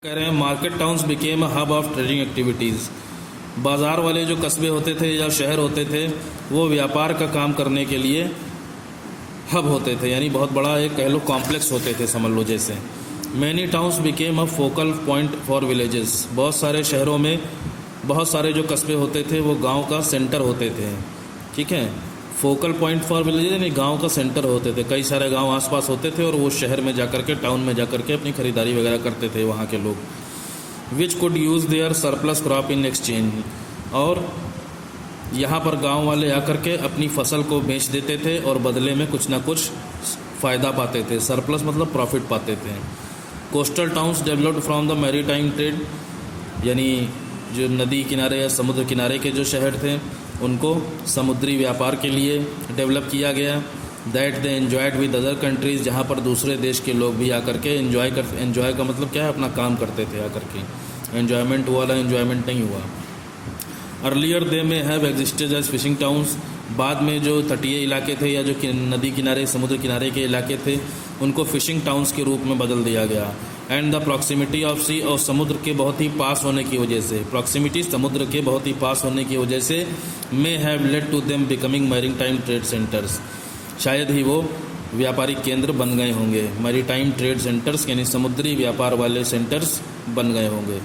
कह रहे हैं market towns became a hub of trading activities. बाज़ार वाले जो कस्बे होते थे या शहर होते थे वो व्यापार का काम करने के लिए हब होते थे, यानी बहुत बड़ा एक कह लो कॉम्प्लेक्स होते थे, समझ लो जैसे। Many towns became a focal point for villages. बहुत सारे शहरों में बहुत सारे जो कस्बे होते थे वो गांव का सेंटर होते थे, ठीक है। फोकल पॉइंट फॉर विलेजेस यानी गांव का सेंटर होते थे। कई सारे गांव आसपास होते थे और वो शहर में जाकर के, टाउन में जाकर के अपनी खरीदारी वगैरह करते थे वहाँ के लोग। Which could use their surplus crop in exchange. और यहाँ पर गांव वाले आकर के अपनी फसल को बेच देते थे और बदले में कुछ ना कुछ फ़ायदा पाते थे। सरप्लस मतलब प्रॉफिट पाते थे। Coastal towns developed from the maritime trade, यानी जो नदी किनारे या समुद्र किनारे के जो शहर थे उनको समुद्री व्यापार के लिए डेवलप किया गया। That they enjoyed with other countries, जहाँ पर दूसरे देश के लोग भी आकर के एन्जॉय का मतलब क्या है, अपना काम करते थे आकर के। एन्जॉयमेंट हुआ ना, एन्जॉयमेंट नहीं हुआ। Earlier they may have existed as fishing towns. बाद में जो तटीय इलाके थे या जो नदी किनारे समुद्र किनारे के इलाके थे उनको फिशिंग टाउन्स के रूप में बदल दिया गया। एंड द प्रॉक्सिमिटी ऑफ सी, और समुद्र के बहुत ही पास होने की वजह से, प्रॉक्सिमिटी समुद्र के बहुत ही पास होने की वजह से may have led to them becoming maritime trade centres, शायद ही वो व्यापारिक केंद्र बन गए होंगे। मैरीटाइम ट्रेड सेंटर्स यानी समुद्री व्यापार वाले सेंटर्स बन गए होंगे।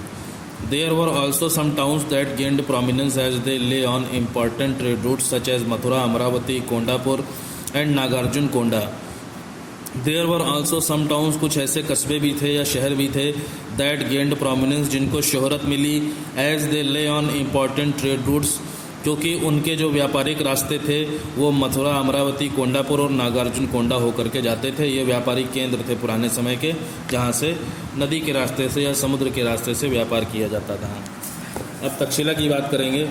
There were also some towns that gained prominence as they lay on important trade routes such as Mathura, Amravati, Kondapur and Nagarjun Konda. There were also some towns, कुछ ऐसे कस्बे भी थे या शहर भी थे, that gained prominence जिनको शोहरत मिली as they lay on important trade routes, क्योंकि उनके जो व्यापारिक रास्ते थे वो मथुरा, अमरावती, कोंडापुर और नागार्जुन कोंडा होकर के जाते थे। ये व्यापारिक केंद्र थे पुराने समय के, जहाँ से नदी के रास्ते से या समुद्र के रास्ते से व्यापार किया जाता था। अब तक्षशिला की बात करेंगे।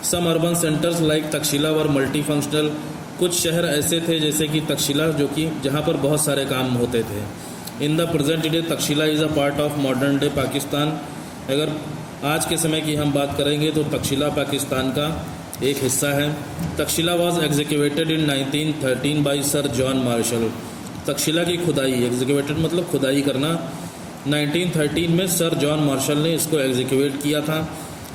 Some urban centres like Takshashila were multi functional. कुछ शहर ऐसे थे जैसे कि तक्षशिला, जो कि जहाँ पर बहुत सारे काम होते थे। In the present day Takshashila is a part of modern day Pakistan. अगर आज के समय की हम बात करेंगे तो तक्षशिला पाकिस्तान का एक हिस्सा है। Takshashila was executed in 1913 by sir John Marshall. Takshashila की खुदाई, एग्जीक्यूटेड मतलब खुदाई करना, 1913 में सर जॉन मार्शल ने इसको एग्जीक्यूट किया था।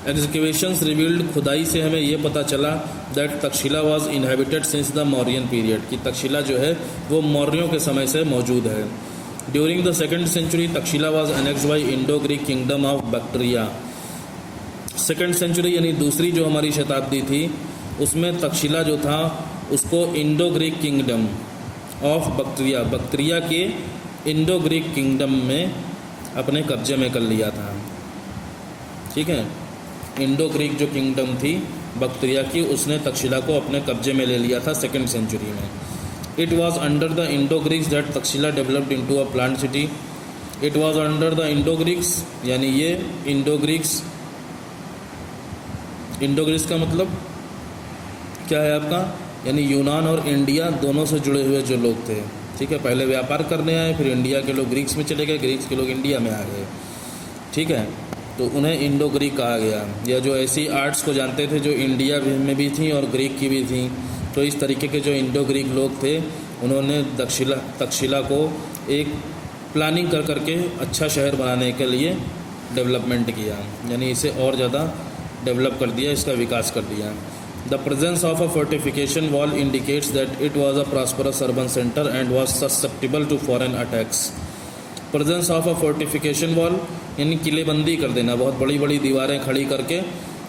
एग्जीक्यूशंस रिवील्ड, खुदाई से हमें ये पता चला that Takshashila was inhabited since the Mauryan period, कि तक्षशिला जो है वो मौर्यों के समय से मौजूद है। During the 2nd century Takshashila was annexed by Indo Greek kingdom of Bactria. 2nd century यानी दूसरी जो हमारी शताब्दी थी उसमें तक्षशिला जो था उसको Indo Greek kingdom of Bactria, Bactria के इंडो ग्रीक किंगडम में अपने कब्जे में कर लिया था, ठीक है। इंडो ग्रीक जो किंगडम थी बक्ट्रिया की, उसने तक्षशिला को अपने कब्जे में ले लिया था 2nd सेंचुरी में। It was under the Indo Greeks that Takshashila developed into a plant city. It was under the Indo Greeks, यानी ये इंडो ग्रीक्स, इंडो ग्रीस का मतलब क्या है आपका, यानी यूनान और इंडिया दोनों से जुड़े हुए जो लोग थे, ठीक है। पहले व्यापार करने आए, फिर इंडिया के लोग ग्रीक्स में चले गए, ग्रीक्स के लोग इंडिया में आ गए, ठीक है। तो उन्हें इंडो ग्रीक कहा गया। या जो ऐसी आर्ट्स को जानते थे जो इंडिया में भी थी और ग्रीक की भी थी, तो इस तरीके के जो इंडो ग्रीक लोग थे उन्होंने तक्षशिला को एक प्लानिंग कर करके अच्छा शहर बनाने के लिए डेवलपमेंट किया, यानी इसे और ज़्यादा डेवलप कर दिया, इसका विकास कर दिया। The presence of a fortification wall indicates that it was a prosperous urban centre and was susceptible to foreign attacks. Presence of a fortification wall यानी किलेबंदी कर देना, बहुत बड़ी बड़ी दीवारें खड़ी करके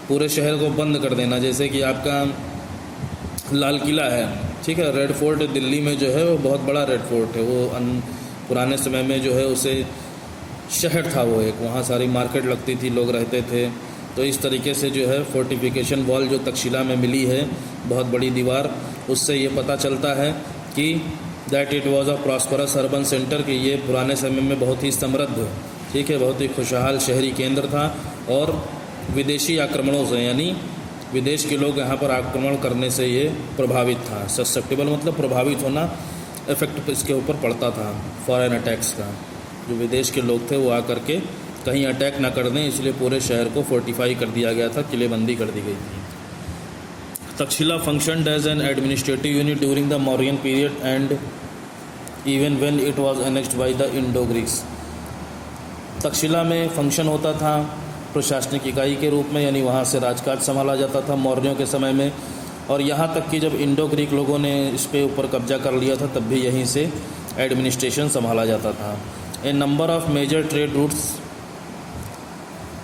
पूरे शहर को बंद कर देना। जैसे कि आपका लाल किला है, ठीक है, रेड फोर्ट दिल्ली में जो है वो बहुत बड़ा रेड फोर्ट है, वो पुराने समय में जो है उसे शहर था वो एक, वहाँ सारी मार्केट लगती थी, लोग रहते थे। तो इस तरीके से जो है फोर्टिफिकेशन वॉल जो तक्षशिला में मिली है, बहुत बड़ी दीवार, उससे ये पता चलता है कि that it was a prosperous urban centre, कि ये पुराने समय में बहुत ही समृद्ध, ठीक है, बहुत ही खुशहाल शहरी केंद्र था। और विदेशी आक्रमणों से, यानी विदेश के लोग यहाँ पर आक्रमण करने से ये प्रभावित था। ससेप्टेबल मतलब प्रभावित होना, इफेक्ट इसके ऊपर पड़ता था फॉरेन अटैक्स का। जो विदेश के लोग थे वो आकर के कहीं अटैक ना कर दें, इसलिए पूरे शहर को फोर्टिफाई कर दिया गया था, किलेबंदी कर दी गई थी। Takshashila functioned as an administrative unit during the Mauryan period and even when it was annexed by the Indo Greeks. Takshashila में फंक्शन होता था प्रशासनिक इकाई के रूप में, यानी वहाँ से राजकाज संभाला जाता था मौर्यों के समय में। और यहाँ तक कि जब इंडो ग्रीक लोगों ने इस पे ऊपर कब्जा कर लिया था तब भी यहीं से एडमिनिस्ट्रेशन संभाला जाता था। A number of major trade routes,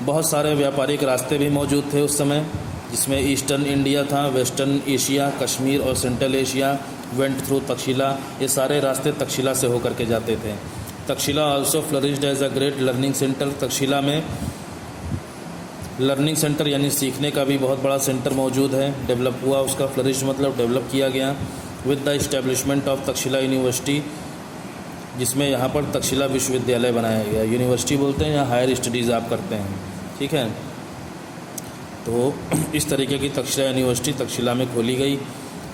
बहुत सारे व्यापारिक रास्ते भी मौजूद थे उस समय, जिसमें ईस्टर्न इंडिया था, वेस्टर्न एशिया, कश्मीर और central Asia went through Takshashila. ये सारे रास्ते तक्षशिला से होकर के जाते थे। Takshashila also flourished as a great learning centre. Takshashila में लर्निंग सेंटर यानी सीखने का भी बहुत बड़ा सेंटर मौजूद है, डेवलप हुआ उसका, फ्लरिश मतलब डेवलप किया गया। With the establishment of Takshashila university, जिसमें यहाँ पर तक्षशिला विश्वविद्यालय बनाया गया। यूनिवर्सिटी बोलते हैं या हायर स्टडीज़ आप करते हैं, ठीक है। तो इस तरीके की तक्षशिला यूनिवर्सिटी तक्षशिला में खोली गई।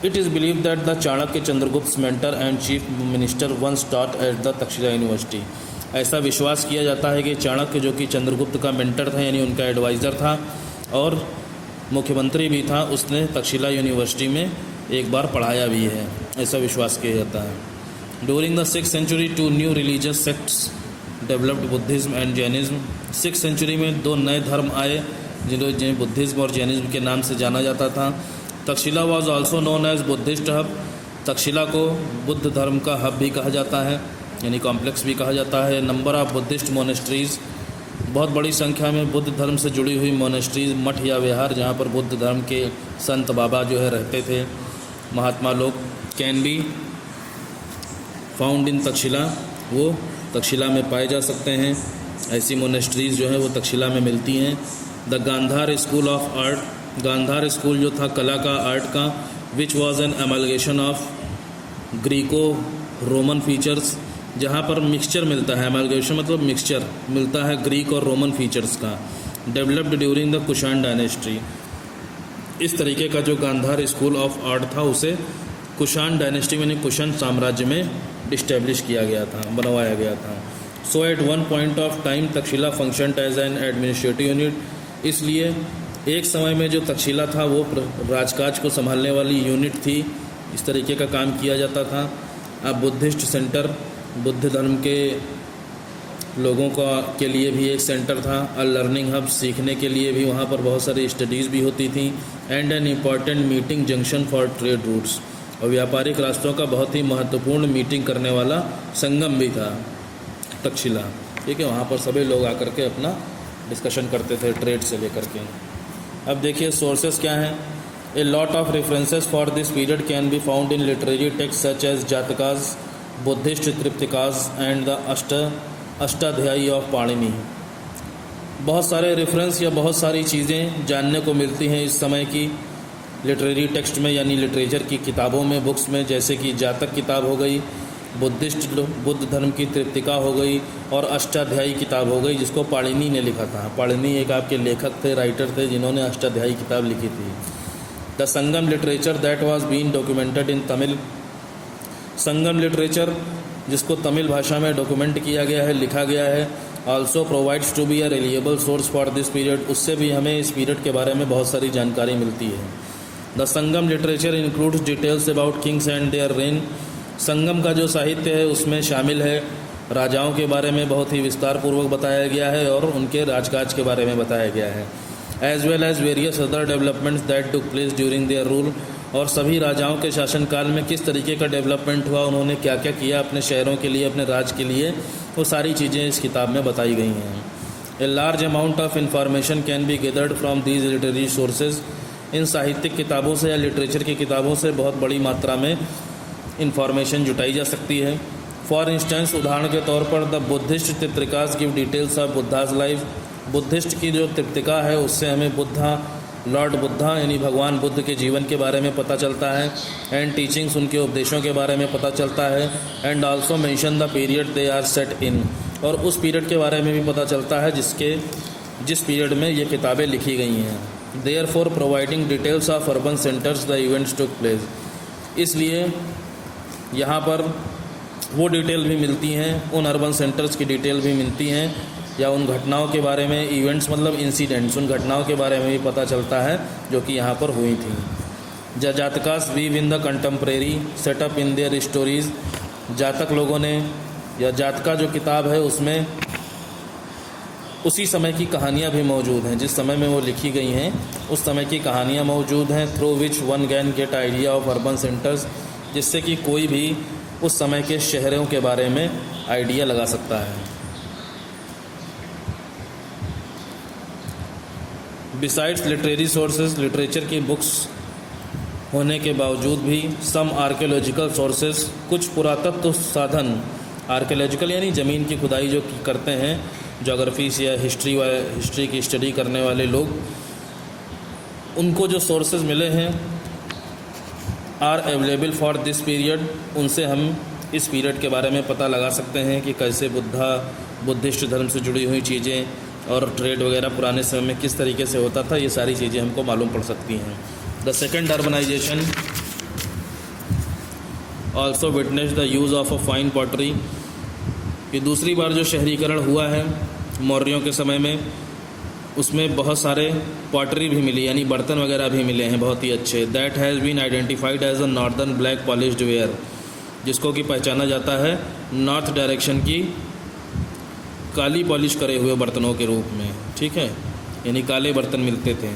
It is believe that the Chanakya Chandragupta mentor and chief minister once taught at the Takshashila university. ऐसा विश्वास किया जाता है कि चाणक्य, जो कि चंद्रगुप्त का मेंटर था यानी उनका एडवाइज़र था और मुख्यमंत्री भी था, उसने तक्षशिला यूनिवर्सिटी में एक बार पढ़ाया भी है, ऐसा विश्वास किया जाता है। During the 6th century 2 new religious sects developed, Buddhism and Jainism. 6th century में 2 नए धर्म आए जिन्हें बुद्धिज़्म और जैनिज़्म के नाम से जाना जाता था। Takshashila was also known as Buddhist hub. Takshashila को बुद्ध धर्म का हब भी कहा जाता है, यानी कॉम्प्लेक्स भी कहा जाता है। नंबर ऑफ बुद्धिस्ट मोनेस्ट्रीज़, बहुत बड़ी संख्या में बुद्ध धर्म से जुड़ी हुई मोनेस्ट्रीज़, मठ या विहार जहाँ पर बुद्ध धर्म के संत बाबा जो है रहते थे, महात्मा लोग, कैन बी फाउंड इन तक्षशिला, वो तक्षशिला में पाए जा सकते हैं। ऐसी मोनेस्ट्रीज़ जो है वो तक्षशिला में मिलती हैं। The Gandhara school of art, Gandhara school जो था कला का, आर्ट का, which was an amalgamation of Greco Roman features, जहाँ पर मिक्सचर मिलता है, एमलगेशन मतलब मिक्सचर मिलता है ग्रीक और रोमन फीचर्स का। Developed during the Kushan dynasty, इस तरीके का जो गांधार स्कूल ऑफ आर्ट था उसे कुषाण डायनेस्टी में, कुषाण साम्राज्य में डिस्टेब्लिश किया गया था, बनवाया गया था। So at one point of time Takshashila functioned as an administrative unit, इसलिए एक समय में जो तक्षशिला था वो राजकाज को संभालने वाली यूनिट थी, इस तरीके का काम किया जाता था। अब बुद्धिस्ट सेंटर, बुद्ध धर्म के लोगों के लिए भी एक सेंटर था। अ लर्निंग हब, सीखने के लिए भी वहाँ पर बहुत सारी स्टडीज़ भी होती थी। And an important meeting junction for trade routes, और व्यापारिक रास्तों का बहुत ही महत्वपूर्ण मीटिंग करने वाला संगम भी था तक्षशिला, ठीक है। वहाँ पर सभी लोग आकर के अपना डिस्कशन करते थे ट्रेड से लेकर के। अब देखिए सोर्सेस क्या हैं। A lot of references for this period can be found in literary text such as Jatakas, Buddhist Tripitakas and the Ashtadhyayi of Panini. बहुत सारे रेफरेंस या बहुत सारी चीज़ें जानने को मिलती हैं इस समय की लिटरेरी टेक्स्ट में, यानी लिटरेचर की किताबों में, बुक्स में, जैसे कि जातक किताब हो गई, बुद्ध धर्म की त्रिपिटका हो गई और अष्टाध्यायी किताब हो गई, जिसको पाणिनि ने लिखा था। पाणिनि एक आपके लेखक थे, राइटर थे, जिन्होंने अष्टाध्यायी किताब लिखी थी। The Sangam literature that was been documented in Tamil, Sangam literature जिसको तमिल भाषा में डॉक्यूमेंट किया गया है, लिखा गया है, also provides to be a reliable source for this period, उससे भी हमें इस पीरियड के बारे में बहुत सारी जानकारी मिलती है। The Sangam literature includes details about kings and their reign, Sangam का जो साहित्य है उसमें शामिल है राजाओं के बारे में बहुत ही विस्तार पूर्वक बताया गया है और उनके राजकाज के बारे में बताया गया है। As well as various other developments that took place during their rule, और सभी राजाओं के शासनकाल में किस तरीके का डेवलपमेंट हुआ, उन्होंने क्या क्या किया अपने शहरों के लिए, अपने राज्य के लिए, वो सारी चीज़ें इस किताब में बताई गई हैं। A large amount of information can be gathered from these literary sources, इन साहित्यिक किताबों से या लिटरेचर की किताबों से बहुत बड़ी मात्रा में इंफॉर्मेशन जुटाई जा सकती है। फॉर इंस्टेंस, उदाहरण के तौर पर the Buddhist Tripitakas give details of Buddha's life, Buddhist की जो त्रिपिटका है उससे हमें लॉर्ड बुद्धा यानी भगवान बुद्ध के जीवन के बारे में पता चलता है। एंड टीचिंग्स, उनके उपदेशों के बारे में पता चलता है। And also mention the period they are set in, और उस पीरियड के बारे में भी पता चलता है जिस पीरियड में ये किताबें लिखी गई हैं। Therefore providing details of urban centres the events took place, इसलिए यहाँ पर वो डिटेल भी मिलती हैं, उन अर्बन सेंटर्स की डिटेल भी मिलती हैं, या उन घटनाओं के बारे में, इवेंट्स मतलब इंसिडेंट्स, उन घटनाओं के बारे में भी पता चलता है जो कि यहाँ पर हुई थी। Jatakas weave in the contemporary setup in their stories, Jataka लोगों ने, या जातका जो किताब है उसमें उसी समय की कहानियाँ भी मौजूद हैं, जिस समय में वो लिखी गई हैं उस समय की कहानियाँ मौजूद हैं। Through which one can get idea of urban centres, जिससे कि कोई भी उस समय के शहरों के बारे में आइडिया लगा सकता है। बिसाइड्स लिटरेरी सोर्सेज, लिटरेचर की बुक्स होने के बावजूद भी सम आर्कियोलॉजिकल सोर्सेज, कुछ पुरातत्व साधन, आर्कियोलॉजिकल यानी ज़मीन की खुदाई जो करते हैं ज्योग्राफी से या हिस्ट्री की स्टडी करने वाले लोग, उनको जो सोर्सेज मिले हैं are available for this period, उनसे हम इस पीरियड के बारे में पता लगा सकते हैं कि कैसे बुद्धिस्ट धर्म से जुड़ी हुई चीज़ें और ट्रेड वगैरह पुराने समय में किस तरीके से होता था, ये सारी चीज़ें हमको मालूम पड़ सकती हैं। The second urbanisation also witness the use of a fine pottery, ये दूसरी बार जो शहरीकरण हुआ है मौर्यों के समय में, उसमें बहुत सारे पॉटरी भी मिली यानी बर्तन वगैरह भी मिले हैं बहुत ही अच्छे। That has been identified as a northern black polished ware, जिसको कि पहचाना जाता है नॉर्थ डायरेक्शन की काली पॉलिश करे हुए बर्तनों के रूप में, ठीक है, यानी काले बर्तन मिलते थे।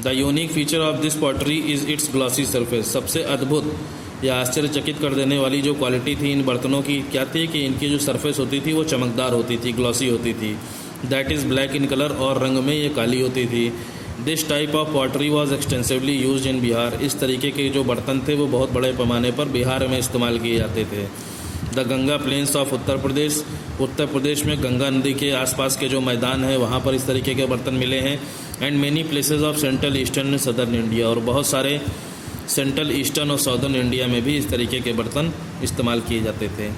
The unique feature of this pottery is it's glossy surface, सबसे अद्भुत या आश्चर्यचकित कर देने वाली जो क्वालिटी थी इन बर्तनों की क्या थी कि इनकी जो सरफेस होती थी वो चमकदार होती थी, ग्लॉसी होती थी। That is black in colour, और रंग में ये काली होती थी। This type of pottery was extensively use in Bihar, इस तरीके के जो बर्तन थे वो बहुत बड़े पैमाने पर बिहार में इस्तेमाल किए जाते थे। The Ganga planes of Uttar Pradesh, Uttar Pradesh में गंगा नदी के आसपास के जो मैदान हैं वहाँ पर इस तरीके के बर्तन मिले हैं। And many places of central eastern and southern India, और बहुत सारे सेंट्रल ईस्टर्न और सदर्न इंडिया में भी इस तरीके के बर्तन इस्तेमाल किए जाते थे।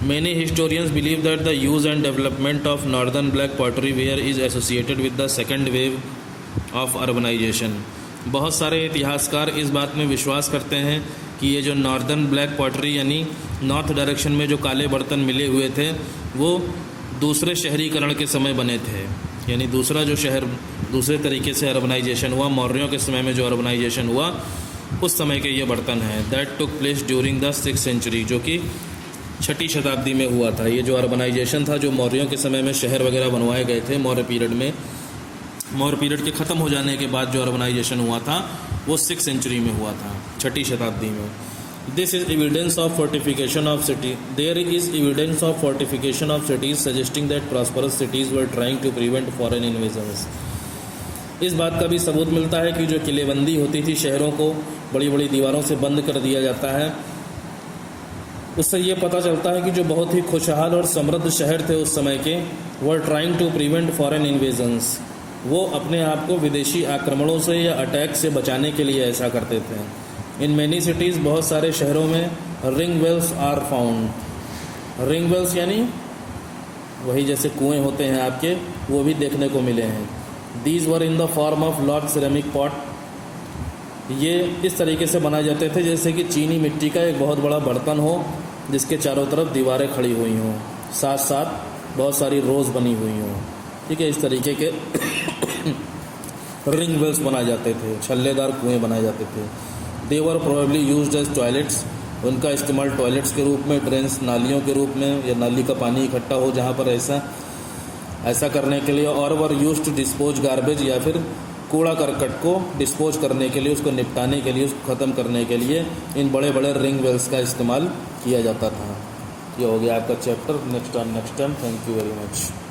Many historians believe that the use and development of northern black pottery ware is associated with the second wave of urbanisation. बहुत सारे इतिहासकार इस बात में विश्वास करते हैं कि ये जो नॉर्दर्न ब्लैक पॉटरी यानी नॉर्थ डायरेक्शन में जो काले बर्तन मिले हुए थे वो दूसरे शहरीकरण के समय बने थे, यानी दूसरा जो शहर दूसरे तरीके से अर्बनाइजेशन हुआ, मौर्यों के समय में जो अर्बनाइजेशन हुआ उस समय के ये बर्तन हैं। That took place during the 6th century, जो कि 6ठी शताब्दी में हुआ था। ये जो अर्बनाइजेशन था, जो मौर्यों के समय में शहर वगैरह बनवाए गए थे मौर्य पीरियड में, मौर्य पीरियड के ख़त्म हो जाने के बाद जो अर्बनाइजेशन हुआ था वो 6th सेंचुरी में हुआ था, 6ठी शताब्दी में। This is evidence of fortification of city, there is evidence of fortification of cities suggesting that prosperous cities were trying to prevent foreign invasions. इस बात का भी सबूत मिलता है कि जो किलेबंदी होती थी, शहरों को बड़ी बड़ी दीवारों से बंद कर दिया जाता है, उससे ये पता चलता है कि जो बहुत ही खुशहाल और समृद्ध शहर थे उस समय के, were trying to prevent foreign invasions, वो अपने आप को विदेशी आक्रमणों से या अटैक से बचाने के लिए ऐसा करते थे। इन मैनी सिटीज़, बहुत सारे शहरों में ring wells are found. Ring wells यानी वही जैसे कुएं होते हैं आपके, वो भी देखने को मिले हैं। These were in the form of large ceramic pot, ये इस तरीके से बनाए जाते थे जैसे कि चीनी मिट्टी का एक बहुत बड़ा बर्तन हो जिसके चारों तरफ दीवारें खड़ी हुई हों, साथ साथ बहुत सारी रोज़ बनी हुई हों, ठीक है। इस तरीके के रिंग वेल्स बनाए जाते थे, छल्लेदार कुएं बनाए जाते थे। दे वर प्रोबेबली यूज्ड एज टॉयलेट्स, उनका इस्तेमाल टॉयलेट्स के रूप में, ड्रेन्स नालियों के रूप में, या नाली का पानी इकट्ठा हो जहाँ पर ऐसा करने के लिए। और were used to dispose garbage, या फिर कूड़ा करकट को डिस्पोज करने के लिए, उसको निपटाने के लिए, उसको ख़त्म करने के लिए इन बड़े बड़े रिंग वेल्स का इस्तेमाल किया जाता था। ये हो गया आपका chapter. Next time. Thank you very much.